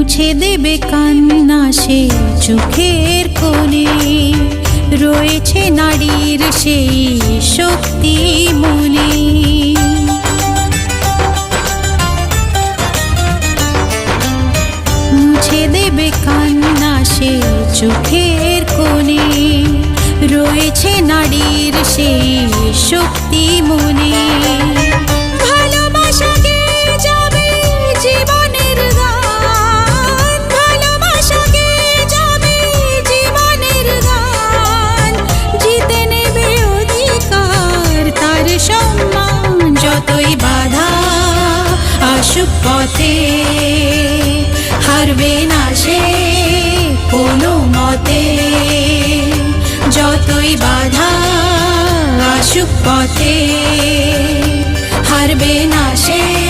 মুছে দেবে কান্না সে চোখের কোণে, রয়েছে নারীর সেই শক্তি মনে। মুছে দেবে কান্না সে চোখের কোণে, রয়েছে নারীর সেই শক্তি মনে। যতই বাধা আসুক পথে, হারবে না সে কোনো মতে। যতই বাধা আসুক পথে, হারবে না সে